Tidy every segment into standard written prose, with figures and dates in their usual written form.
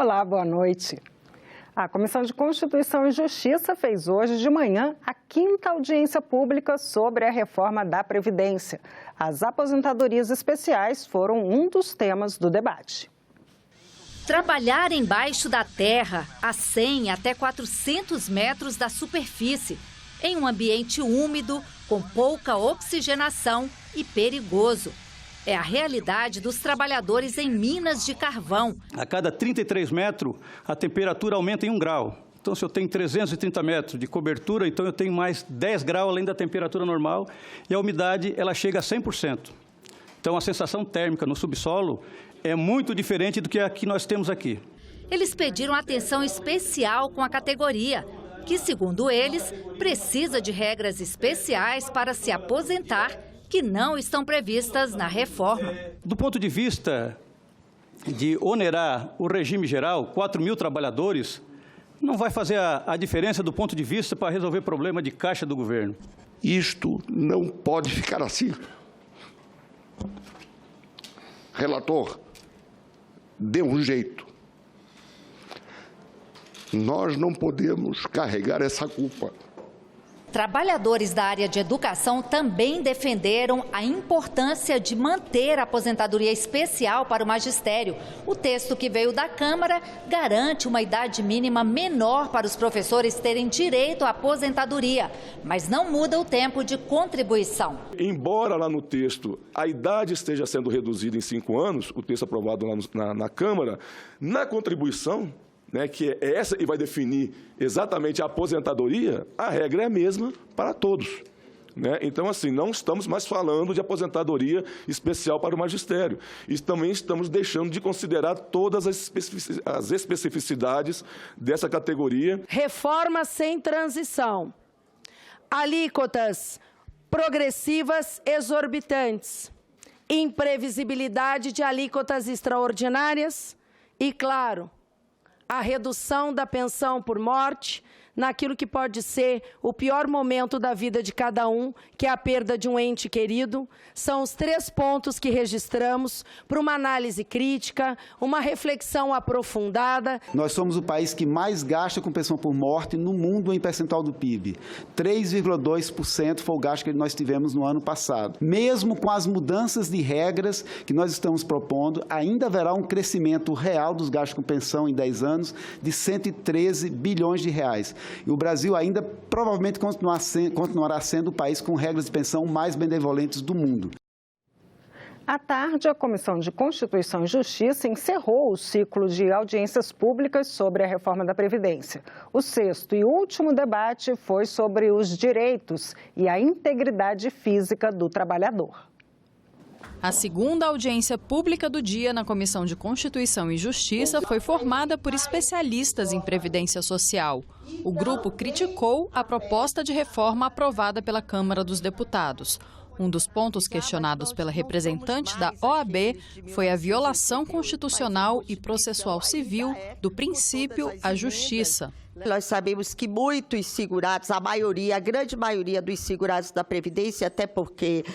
Olá, boa noite. A Comissão de Constituição e Justiça fez hoje de manhã a 5ª audiência pública sobre a reforma da Previdência. As aposentadorias especiais foram um dos temas do debate. Trabalhar embaixo da terra, a 100 até 400 metros da superfície, em um ambiente úmido, com pouca oxigenação e perigoso. É a realidade dos trabalhadores em minas de carvão. A cada 33 metros, a temperatura aumenta em 1 grau. Então, se eu tenho 330 metros de cobertura, então eu tenho mais 10 graus além da temperatura normal e a umidade ela chega a 100%. Então, a sensação térmica no subsolo é muito diferente do que a que nós temos aqui. Eles pediram atenção especial com a categoria, que, segundo eles, precisa de regras especiais para se aposentar, que não estão previstas na reforma. Do ponto de vista de onerar o regime geral, 4.000 trabalhadores, não vai fazer a diferença do ponto de vista para resolver problema de caixa do governo. Isto não pode ficar assim. Relator, dê um jeito. Nós não podemos carregar essa culpa. Trabalhadores da área de educação também defenderam a importância de manter a aposentadoria especial para o magistério. O texto que veio da Câmara garante uma idade mínima menor para os professores terem direito à aposentadoria, mas não muda o tempo de contribuição. Embora lá no texto a idade esteja sendo reduzida em 5 anos, o texto aprovado lá na Câmara, na contribuição, que é essa e vai definir exatamente a aposentadoria, a regra é a mesma para todos. Então, assim, não estamos mais falando de aposentadoria especial para o magistério. E também estamos deixando de considerar todas as especificidades dessa categoria. Reforma sem transição. Alíquotas progressivas exorbitantes. Imprevisibilidade de alíquotas extraordinárias e, claro, a redução da pensão por morte naquilo que pode ser o pior momento da vida de cada um, que é a perda de um ente querido. São os 3 pontos que registramos para uma análise crítica, uma reflexão aprofundada. Nós somos o país que mais gasta com pensão por morte no mundo em percentual do PIB. 3,2% foi o gasto que nós tivemos no ano passado. Mesmo com as mudanças de regras que nós estamos propondo, ainda haverá um crescimento real dos gastos com pensão em 10 anos de 113 bilhões de reais. E o Brasil ainda provavelmente continuará sendo o país com regras de pensão mais benevolentes do mundo. À tarde, a Comissão de Constituição e Justiça encerrou o ciclo de audiências públicas sobre a reforma da Previdência. O 6º e último debate foi sobre os direitos e a integridade física do trabalhador. A 2ª audiência pública do dia na Comissão de Constituição e Justiça foi formada por especialistas em Previdência Social. O grupo criticou a proposta de reforma aprovada pela Câmara dos Deputados. Um dos pontos questionados pela representante da OAB foi a violação constitucional e processual civil do princípio à justiça. Nós sabemos que muitos segurados, a grande maioria dos segurados da Previdência, até porque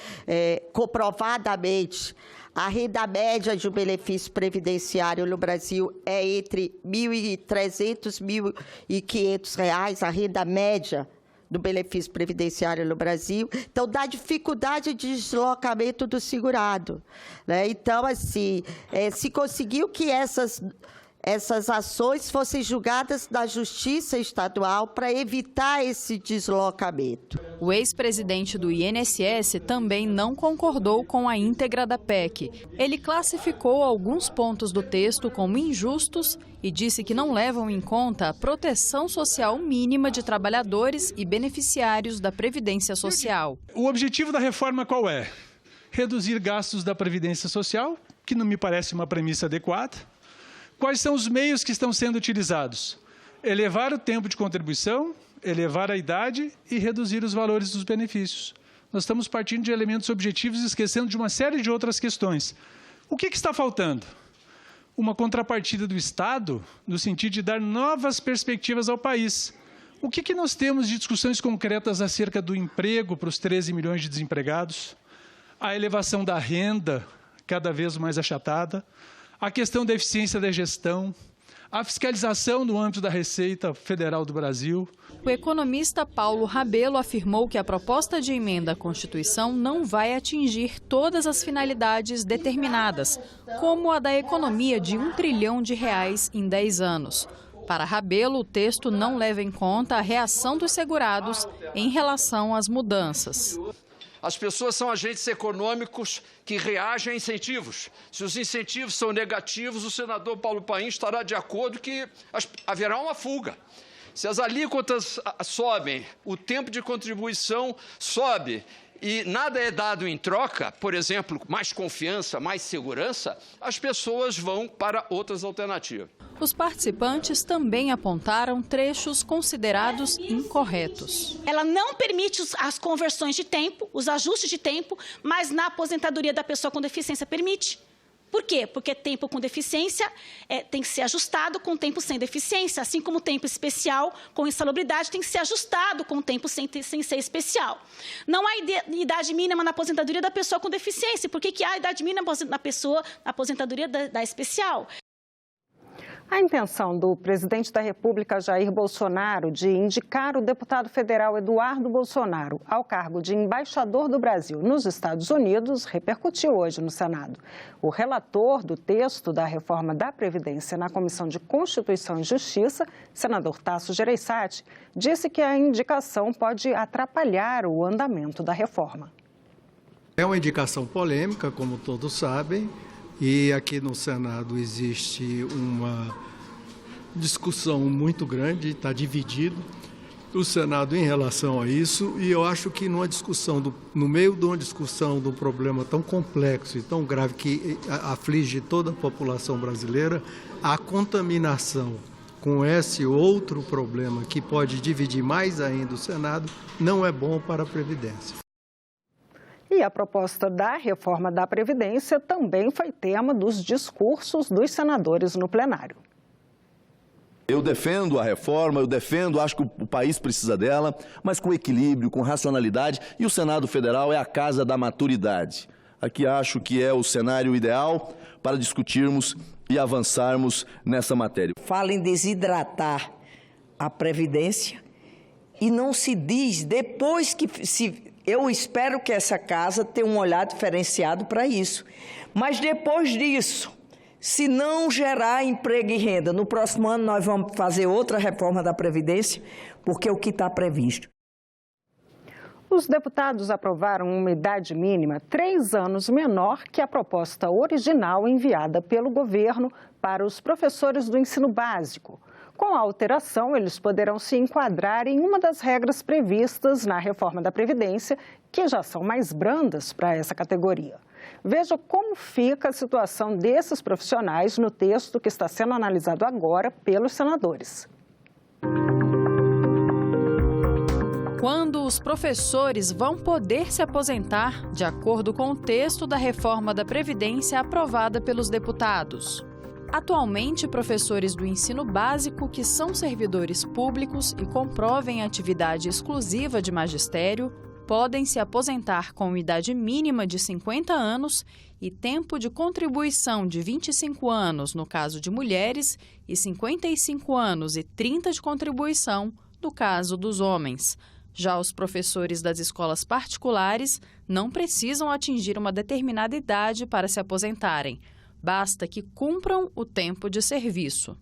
comprovadamente a renda média de um benefício previdenciário no Brasil é entre R$ 1.300 e R$ 1.500, a renda média do benefício previdenciário no Brasil. Então, dá dificuldade de deslocamento do segurado. Então, assim, se conseguiu que essas ações fossem julgadas na Justiça Estadual para evitar esse deslocamento. O ex-presidente do INSS também não concordou com a íntegra da PEC. Ele classificou alguns pontos do texto como injustos e disse que não levam em conta a proteção social mínima de trabalhadores e beneficiários da Previdência Social. O objetivo da reforma qual é? Reduzir gastos da Previdência Social, que não me parece uma premissa adequada. Quais são os meios que estão sendo utilizados? Elevar o tempo de contribuição, elevar a idade e reduzir os valores dos benefícios. Nós estamos partindo de elementos objetivos e esquecendo de uma série de outras questões. O que está faltando? Uma contrapartida do Estado, no sentido de dar novas perspectivas ao país. O que nós temos de discussões concretas acerca do emprego para os 13 milhões de desempregados? A elevação da renda, cada vez mais achatada, a questão da eficiência da gestão, a fiscalização no âmbito da Receita Federal do Brasil. O economista Paulo Rabelo afirmou que a proposta de emenda à Constituição não vai atingir todas as finalidades determinadas, como a da economia de R$1 trilhão em 10 anos. Para Rabelo, o texto não leva em conta a reação dos segurados em relação às mudanças. As pessoas são agentes econômicos que reagem a incentivos. Se os incentivos são negativos, o senador Paulo Paim estará de acordo que haverá uma fuga. Se as alíquotas sobem, o tempo de contribuição sobe e nada é dado em troca, por exemplo, mais confiança, mais segurança, as pessoas vão para outras alternativas. Os participantes também apontaram trechos considerados incorretos. Ela não permite as conversões de tempo, os ajustes de tempo, mas na aposentadoria da pessoa com deficiência permite. Por quê? Porque tempo com deficiência tem que ser ajustado com tempo sem deficiência, assim como tempo especial com insalubridade tem que ser ajustado com tempo sem ser especial. Não há idade mínima na aposentadoria da pessoa com deficiência. Por que há idade mínima na aposentadoria da especial? A intenção do presidente da República, Jair Bolsonaro, de indicar o deputado federal Eduardo Bolsonaro ao cargo de embaixador do Brasil nos Estados Unidos repercutiu hoje no Senado. O relator do texto da reforma da Previdência na Comissão de Constituição e Justiça, senador Tasso Gereissati, disse que a indicação pode atrapalhar o andamento da reforma. É uma indicação polêmica, como todos sabem. E aqui no Senado existe uma discussão muito grande, está dividido o Senado em relação a isso, e eu acho que no meio de uma discussão de um problema tão complexo e tão grave que aflige toda a população brasileira, a contaminação com esse outro problema que pode dividir mais ainda o Senado não é bom para a Previdência. E a proposta da reforma da Previdência também foi tema dos discursos dos senadores no plenário. Eu defendo a reforma, acho que o país precisa dela, mas com equilíbrio, com racionalidade, e o Senado Federal é a casa da maturidade. Aqui acho que é o cenário ideal para discutirmos e avançarmos nessa matéria. Fala em desidratar a Previdência e não se diz depois que eu espero que essa casa tenha um olhar diferenciado para isso. Mas depois disso, se não gerar emprego e renda, no próximo ano nós vamos fazer outra reforma da Previdência, porque é o que está previsto. Os deputados aprovaram uma idade mínima 3 anos menor que a proposta original enviada pelo governo para os professores do ensino básico. Com a alteração, eles poderão se enquadrar em uma das regras previstas na reforma da Previdência, que já são mais brandas para essa categoria. Veja como fica a situação desses profissionais no texto que está sendo analisado agora pelos senadores. Quando os professores vão poder se aposentar, de acordo com o texto da reforma da Previdência aprovada pelos deputados. Atualmente, professores do ensino básico que são servidores públicos e comprovem atividade exclusiva de magistério podem se aposentar com idade mínima de 50 anos e tempo de contribuição de 25 anos no caso de mulheres e 55 anos e 30 de contribuição no caso dos homens. Já os professores das escolas particulares não precisam atingir uma determinada idade para se aposentarem. Basta que cumpram o tempo de serviço.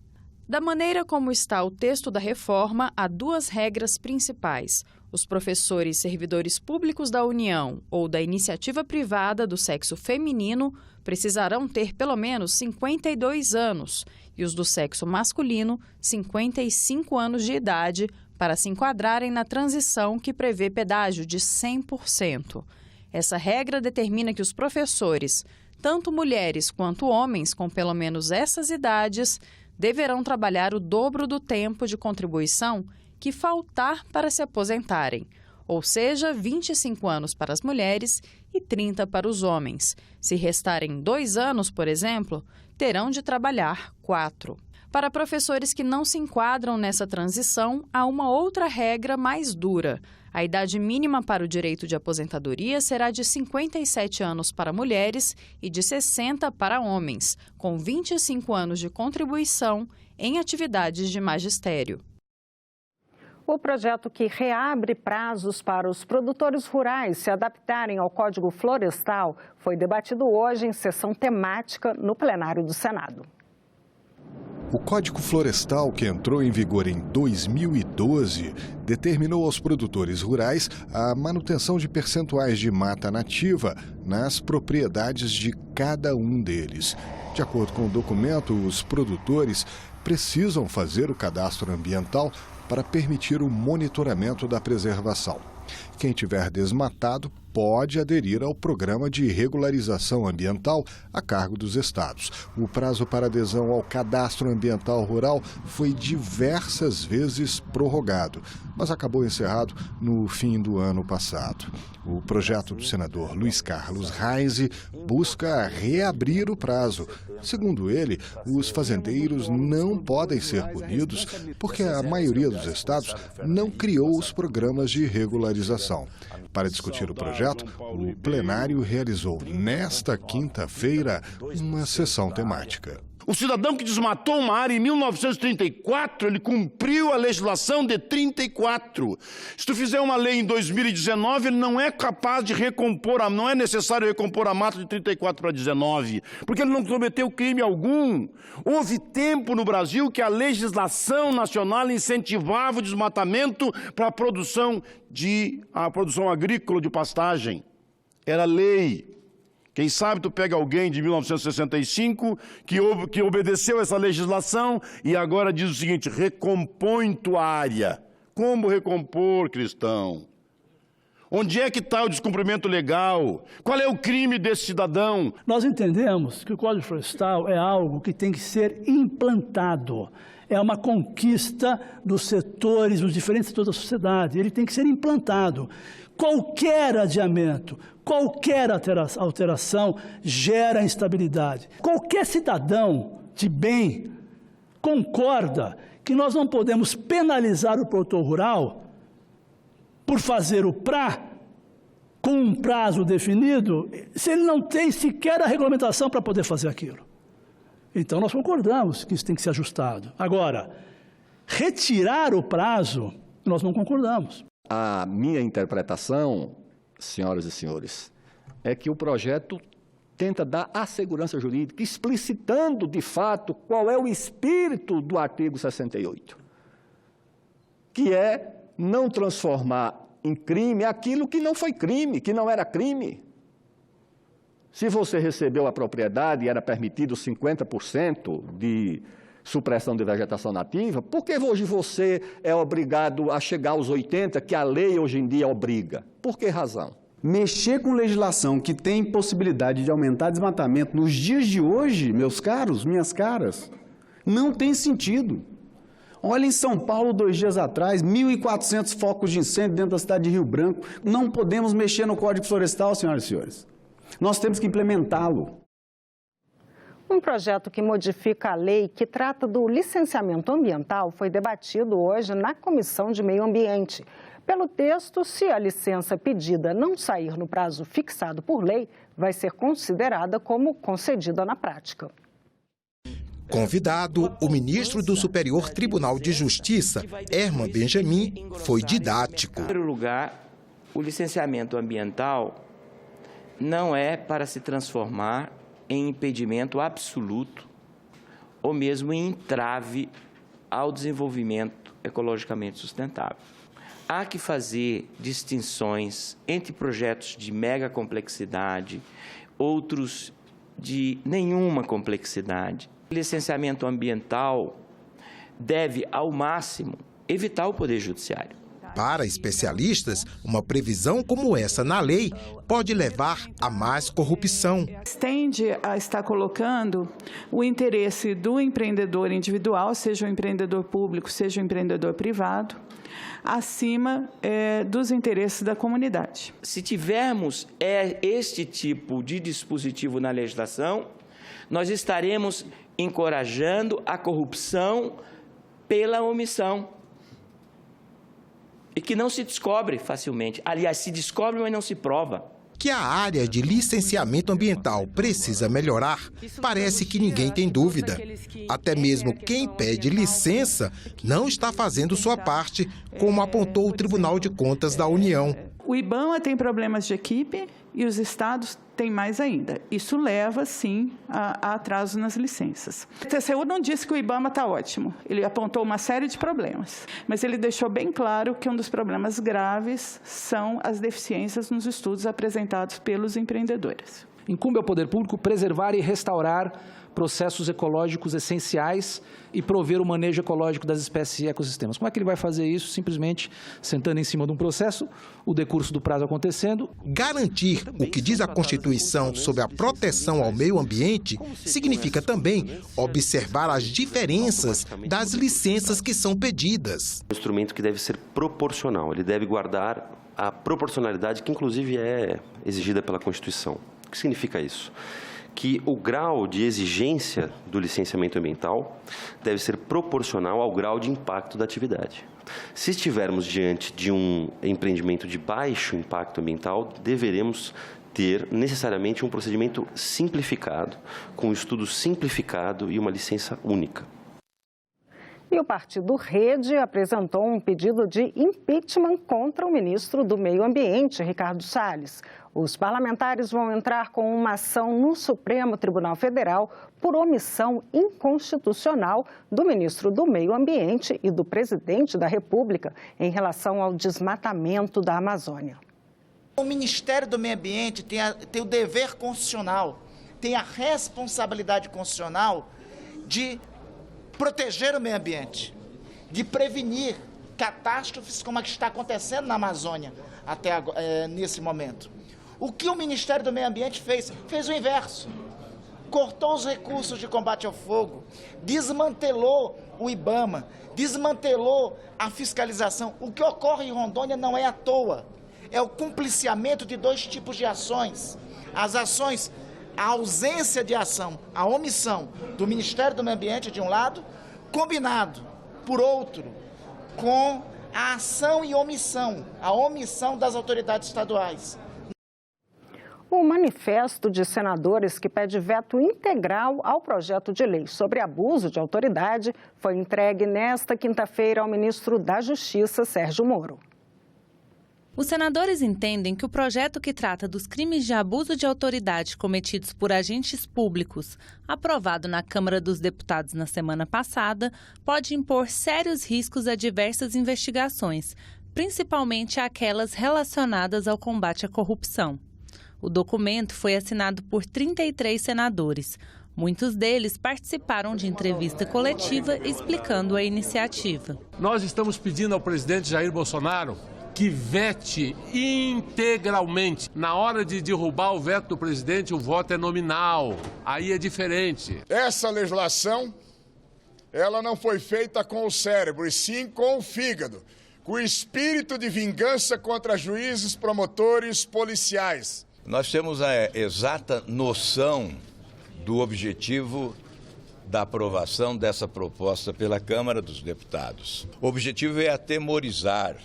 Da maneira como está o texto da reforma, há 2 regras principais. Os professores servidores públicos da União ou da iniciativa privada do sexo feminino precisarão ter pelo menos 52 anos e os do sexo masculino 55 anos de idade para se enquadrarem na transição que prevê pedágio de 100%. Essa regra determina que os professores, tanto mulheres quanto homens com pelo menos essas idades, deverão trabalhar o dobro do tempo de contribuição que faltar para se aposentarem, ou seja, 25 anos para as mulheres e 30 para os homens. Se restarem 2 anos, por exemplo, terão de trabalhar 4. Para professores que não se enquadram nessa transição, há uma outra regra mais dura. A idade mínima para o direito de aposentadoria será de 57 anos para mulheres e de 60 para homens, com 25 anos de contribuição em atividades de magistério. O projeto que reabre prazos para os produtores rurais se adaptarem ao Código Florestal foi debatido hoje em sessão temática no plenário do Senado. O Código Florestal, que entrou em vigor em 2012, determinou aos produtores rurais a manutenção de percentuais de mata nativa nas propriedades de cada um deles. De acordo com o documento, os produtores precisam fazer o cadastro ambiental para permitir o monitoramento da preservação. Quem tiver desmatado pode aderir ao programa de regularização ambiental a cargo dos estados. O prazo para adesão ao cadastro ambiental rural foi diversas vezes prorrogado, mas acabou encerrado no fim do ano passado. O projeto do senador Luiz Carlos Reis busca reabrir o prazo. Segundo ele, os fazendeiros não podem ser punidos porque a maioria dos estados não criou os programas de regularização. Para discutir o projeto, o plenário realizou nesta quinta-feira uma sessão temática. O cidadão que desmatou uma área em 1934, ele cumpriu a legislação de 34. Se tu fizer uma lei em 2019, ele não é capaz de recompor, não é necessário recompor a mata de 34 para 19, porque ele não cometeu crime algum. Houve tempo no Brasil que a legislação nacional incentivava o desmatamento para a produção agrícola de pastagem. Era lei. Quem sabe tu pega alguém de 1965 que obedeceu essa legislação e agora diz o seguinte: recompõe tua área. Como recompor, cristão? Onde é que está o descumprimento legal? Qual é o crime desse cidadão? Nós entendemos que o Código Florestal é algo que tem que ser implantado. É uma conquista dos setores, dos diferentes setores da sociedade. Ele tem que ser implantado. Qualquer adiamento, qualquer alteração gera instabilidade. Qualquer cidadão de bem concorda que nós não podemos penalizar o produtor rural por fazer o PRA com um prazo definido, se ele não tem sequer a regulamentação para poder fazer aquilo. Então, nós concordamos que isso tem que ser ajustado. Agora, retirar o prazo, nós não concordamos. A minha interpretação, senhoras e senhores, é que o projeto tenta dar a segurança jurídica, explicitando, de fato, qual é o espírito do artigo 68, que é não transformar em crime aquilo que não foi crime, que não era crime. Se você recebeu a propriedade e era permitido 50% de supressão de vegetação nativa, por que hoje você é obrigado a chegar aos 80%, que a lei hoje em dia obriga? Por que razão? Mexer com legislação que tem possibilidade de aumentar desmatamento nos dias de hoje, meus caros, minhas caras, não tem sentido. Olha em São Paulo, 2 dias atrás, 1.400 focos de incêndio dentro da cidade de Rio Branco. Não podemos mexer no Código Florestal, senhoras e senhores. Nós temos que implementá-lo. Um projeto que modifica a lei que trata do licenciamento ambiental foi debatido hoje na Comissão de Meio Ambiente. Pelo texto, se a licença pedida não sair no prazo fixado por lei, vai ser considerada como concedida na prática. Convidado, o ministro do Superior Tribunal de Justiça, Herman Benjamin, foi didático. Em primeiro lugar, o licenciamento ambiental não é para se transformar em impedimento absoluto ou mesmo em entrave ao desenvolvimento ecologicamente sustentável. Há que fazer distinções entre projetos de mega complexidade, outros de nenhuma complexidade. O licenciamento ambiental deve, ao máximo, evitar o Poder Judiciário. Para especialistas, uma previsão como essa na lei pode levar a mais corrupção. Tende a estar colocando o interesse do empreendedor individual, seja o empreendedor público, seja o empreendedor privado, acima dos interesses da comunidade. Se tivermos este tipo de dispositivo na legislação, nós estaremos encorajando a corrupção pela omissão. E que não se descobre facilmente. Aliás, se descobre, mas não se prova. Que a área de licenciamento ambiental precisa melhorar, parece que ninguém tem dúvida. Até mesmo quem pede licença não está fazendo sua parte, como apontou o Tribunal de Contas da União. O IBAMA tem problemas de equipe e os estados têm mais ainda. Isso leva, sim, a atraso nas licenças. O TCU não disse que o IBAMA está ótimo. Ele apontou uma série de problemas, mas ele deixou bem claro que um dos problemas graves são as deficiências nos estudos apresentados pelos empreendedores. Incumbe ao poder público preservar e restaurar processos ecológicos essenciais e prover o manejo ecológico das espécies e ecossistemas. Como é que ele vai fazer isso? Simplesmente sentando em cima de um processo, o decurso do prazo acontecendo. Garantir o que diz a Constituição sobre a proteção ao meio ambiente significa também observar as diferenças das licenças que são pedidas. Um instrumento que deve ser proporcional, ele deve guardar a proporcionalidade que inclusive é exigida pela Constituição. O que significa isso? Que o grau de exigência do licenciamento ambiental deve ser proporcional ao grau de impacto da atividade. Se estivermos diante de um empreendimento de baixo impacto ambiental, deveremos ter necessariamente um procedimento simplificado, com um estudo simplificado e uma licença única. E o partido Rede apresentou um pedido de impeachment contra o ministro do Meio Ambiente, Ricardo Salles. Os parlamentares vão entrar com uma ação no Supremo Tribunal Federal por omissão inconstitucional do ministro do Meio Ambiente e do presidente da República em relação ao desmatamento da Amazônia. O Ministério do Meio Ambiente tem o dever constitucional, tem a responsabilidade constitucional de proteger o meio ambiente, de prevenir catástrofes como a que está acontecendo na Amazônia nesse momento. O que o Ministério do Meio Ambiente fez? Fez o inverso. Cortou os recursos de combate ao fogo, desmantelou o IBAMA, desmantelou a fiscalização. O que ocorre em Rondônia não é à toa. É o cumpliciamento de dois tipos de ações. As ações, a ausência de ação, a omissão do Ministério do Meio Ambiente, de um lado, combinado, por outro, com a ação e omissão, a omissão das autoridades estaduais. O manifesto de senadores que pede veto integral ao projeto de lei sobre abuso de autoridade foi entregue nesta quinta-feira ao ministro da Justiça, Sérgio Moro. Os senadores entendem que o projeto que trata dos crimes de abuso de autoridade cometidos por agentes públicos, aprovado na Câmara dos Deputados na semana passada, pode impor sérios riscos a diversas investigações, principalmente aquelas relacionadas ao combate à corrupção. O documento foi assinado por 33 senadores. Muitos deles participaram de entrevista coletiva explicando a iniciativa. Nós estamos pedindo ao presidente Jair Bolsonaro que vete integralmente. Na hora de derrubar o veto do presidente, o voto é nominal. Aí é diferente. Essa legislação, ela não foi feita com o cérebro, e sim com o fígado, com o espírito de vingança contra juízes, promotores, policiais. Nós temos a exata noção do objetivo da aprovação dessa proposta pela Câmara dos Deputados. O objetivo é atemorizar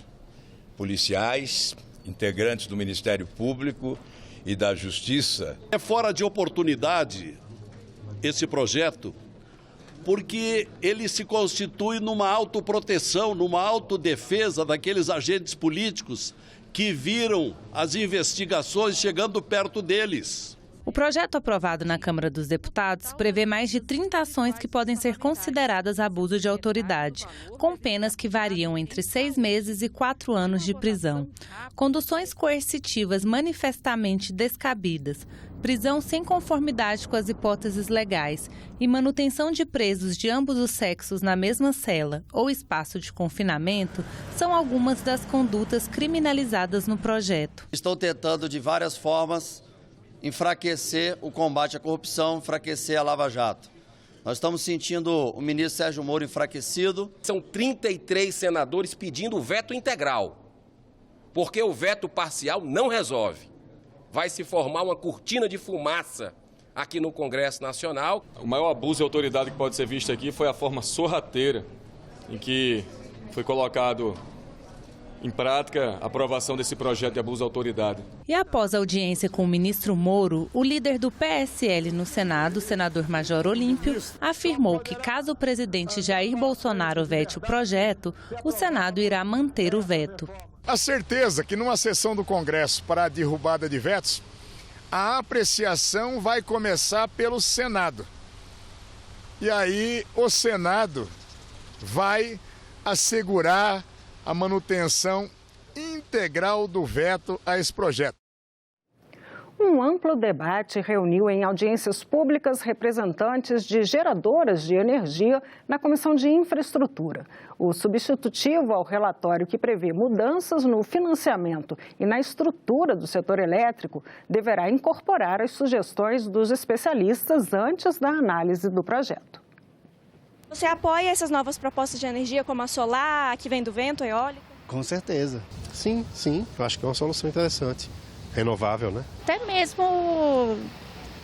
policiais, integrantes do Ministério Público e da Justiça. É fora de oportunidade esse projeto, porque ele se constitui numa autoproteção, numa autodefesa daqueles agentes políticos que viram as investigações chegando perto deles. O projeto aprovado na Câmara dos Deputados prevê mais de 30 ações que podem ser consideradas abuso de autoridade, com penas que variam entre 6 meses e 4 anos de prisão. Conduções coercitivas manifestamente descabidas, prisão sem conformidade com as hipóteses legais e manutenção de presos de ambos os sexos na mesma cela ou espaço de confinamento são algumas das condutas criminalizadas no projeto. Estão tentando de várias formas enfraquecer o combate à corrupção, enfraquecer a Lava Jato. Nós estamos sentindo o ministro Sérgio Moro enfraquecido. São 33 senadores pedindo o veto integral, porque o veto parcial não resolve. Vai se formar uma cortina de fumaça aqui no Congresso Nacional. O maior abuso de autoridade que pode ser visto aqui foi a forma sorrateira em que foi colocado em prática a aprovação desse projeto de abuso de autoridade. E após a audiência com o ministro Moro, o líder do PSL no Senado, o senador Major Olímpio, afirmou que caso o presidente Jair Bolsonaro vete o projeto, o Senado irá manter o veto. A certeza que numa sessão do Congresso para a derrubada de vetos, a apreciação vai começar pelo Senado. E aí o Senado vai assegurar a manutenção integral do veto a esse projeto. Um amplo debate reuniu em audiências públicas representantes de geradoras de energia na Comissão de Infraestrutura. O substitutivo ao relatório que prevê mudanças no financiamento e na estrutura do setor elétrico deverá incorporar as sugestões dos especialistas antes da análise do projeto. Você apoia essas novas propostas de energia como a solar, que vem do vento, eólica? Com certeza. Sim. Eu acho que é uma solução interessante. Renovável, né? Até mesmo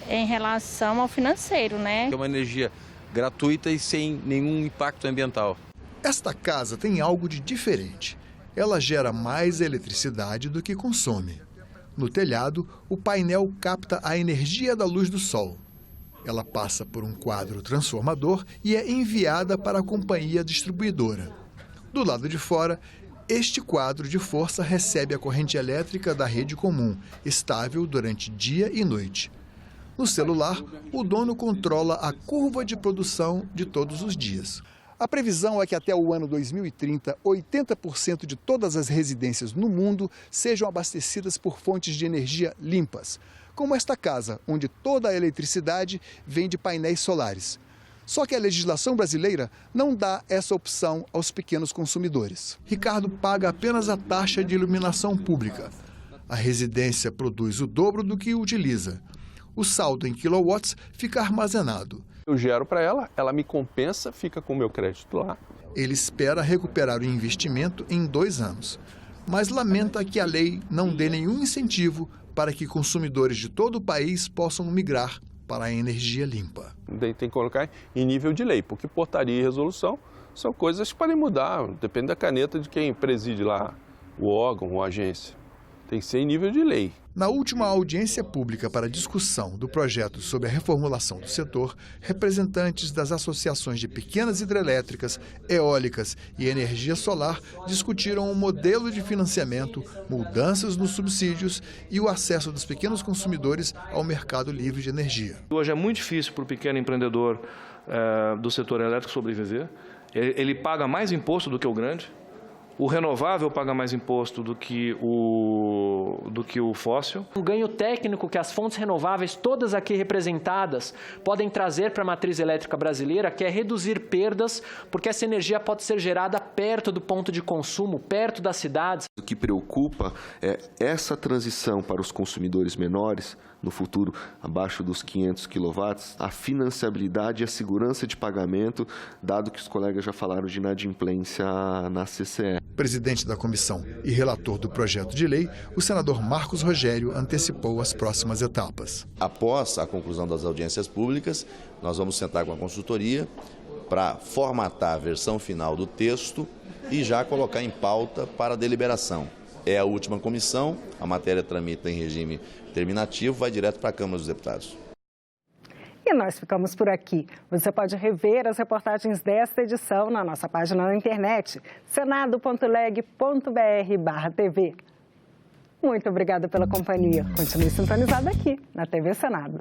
em relação ao financeiro, né? É uma energia gratuita e sem nenhum impacto ambiental. Esta casa tem algo de diferente. Ela gera mais eletricidade do que consome. No telhado, o painel capta a energia da luz do sol. Ela passa por um quadro transformador e é enviada para a companhia distribuidora. Do lado de fora, este quadro de força recebe a corrente elétrica da rede comum, estável durante dia e noite. No celular, o dono controla a curva de produção de todos os dias. A previsão é que até o ano 2030, 80% de todas as residências no mundo sejam abastecidas por fontes de energia limpas, como esta casa, onde toda a eletricidade vem de painéis solares. Só que a legislação brasileira não dá essa opção aos pequenos consumidores. Ricardo paga apenas a taxa de iluminação pública. A residência produz o dobro do que utiliza. O saldo em quilowatts fica armazenado. Eu gero para ela me compensa, fica com o meu crédito lá. Ele espera recuperar o investimento em 2 anos, mas lamenta que a lei não dê nenhum incentivo para que consumidores de todo o país possam migrar para a energia limpa. Tem que colocar em nível de lei, porque portaria e resolução são coisas que podem mudar, depende da caneta de quem preside lá o órgão ou a agência. Tem que ser em nível de lei. Na última audiência pública para discussão do projeto sobre a reformulação do setor, representantes das associações de pequenas hidrelétricas, eólicas e energia solar discutiram um modelo de financiamento, mudanças nos subsídios e o acesso dos pequenos consumidores ao mercado livre de energia. Hoje é muito difícil para o pequeno empreendedor do setor elétrico sobreviver. Ele paga mais imposto do que o grande. O renovável paga mais imposto do que o fóssil. O ganho técnico que as fontes renováveis, todas aqui representadas, podem trazer para a matriz elétrica brasileira, que é reduzir perdas, porque essa energia pode ser gerada perto do ponto de consumo, perto das cidades. O que preocupa é essa transição para os consumidores menores, no futuro abaixo dos 500 kW, a financiabilidade e a segurança de pagamento, dado que os colegas já falaram de inadimplência na CCE. Presidente da comissão e relator do projeto de lei, o senador Marcos Rogério antecipou as próximas etapas. Após a conclusão das audiências públicas, nós vamos sentar com a consultoria para formatar a versão final do texto e já colocar em pauta para deliberação. É a última comissão, a matéria tramita em regime terminativo, vai direto para a Câmara dos Deputados. E nós ficamos por aqui. Você pode rever as reportagens desta edição na nossa página na internet, senado.leg.br/TV. Muito obrigada pela companhia. Continue sintonizado aqui na TV Senado.